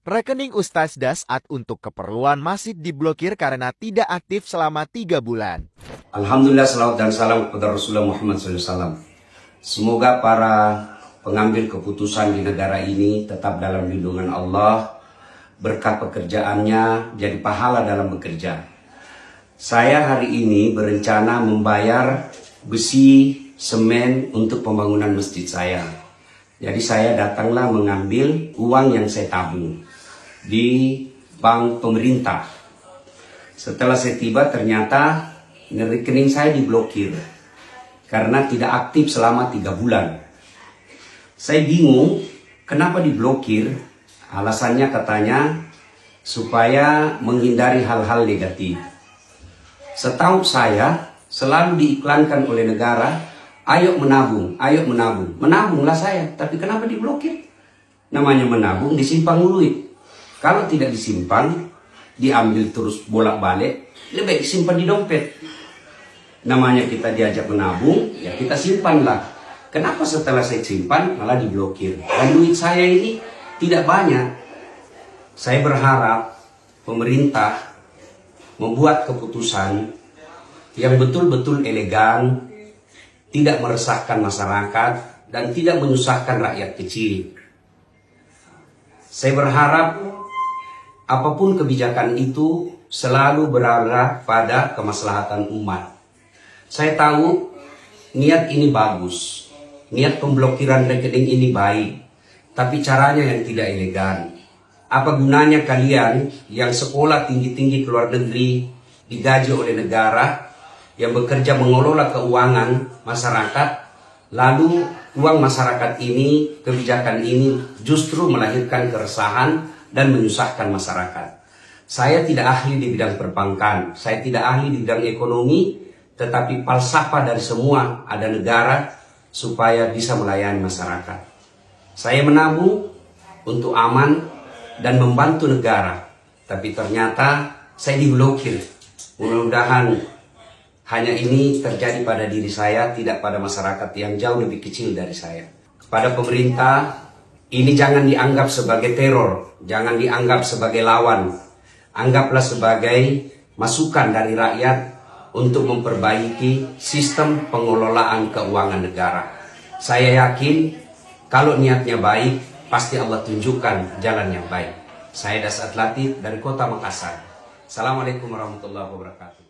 Rekening Ustaz Dasat untuk keperluan masjid diblokir karena tidak aktif selama 3 bulan. Alhamdulillah, salawat dan salam kepada Rasulullah Muhammad SAW. Semoga para pengambil keputusan di negara ini tetap dalam lindungan Allah, berkat pekerjaannya jadi pahala dalam bekerja. Saya hari ini berencana membayar besi, semen untuk pembangunan masjid saya. Jadi saya datanglah mengambil uang yang saya tabung di bank pemerintah. Setelah saya tiba ternyata rekening saya diblokir karena tidak aktif selama 3 bulan. Saya bingung kenapa diblokir. Alasannya katanya supaya menghindari hal-hal negatif. Setahu saya selalu diiklankan oleh negara, ayo menabung, ayo menabung. Menabunglah saya, tapi kenapa diblokir? Namanya menabung disimpan duit. Kalau tidak disimpan, diambil terus bolak-balik, lebih baik simpan di dompet. Namanya kita diajak menabung, ya kita simpanlah. Kenapa setelah saya simpan malah diblokir? Dan duit saya ini tidak banyak. Saya berharap pemerintah membuat keputusan yang betul-betul elegan, tidak meresahkan masyarakat, dan tidak menyusahkan rakyat kecil. Saya berharap apapun kebijakan itu selalu berarah pada kemaslahatan umat. Saya tahu niat ini bagus, niat pemblokiran rekening ini baik, tapi caranya yang tidak elegan. Apa gunanya kalian yang sekolah tinggi-tinggi ke luar negeri, digaji oleh negara, yang bekerja mengelola keuangan masyarakat, lalu uang masyarakat ini, kebijakan ini justru melahirkan keresahan dan menyusahkan masyarakat. Saya tidak ahli di bidang perbankan, saya tidak ahli di bidang ekonomi, tetapi falsafah dari semua ada negara supaya bisa melayani masyarakat. Saya menabung untuk aman dan membantu negara, tapi ternyata saya diblokir. Mudah-mudahan hanya ini terjadi pada diri saya, tidak pada masyarakat yang jauh lebih kecil dari saya. Kepada pemerintah, ini jangan dianggap sebagai teror, jangan dianggap sebagai lawan. Anggaplah sebagai masukan dari rakyat untuk memperbaiki sistem pengelolaan keuangan negara. Saya yakin kalau niatnya baik, pasti Allah tunjukkan jalan yang baik. Saya Dasat Latif dari Kota Makassar. Assalamualaikum warahmatullahi wabarakatuh.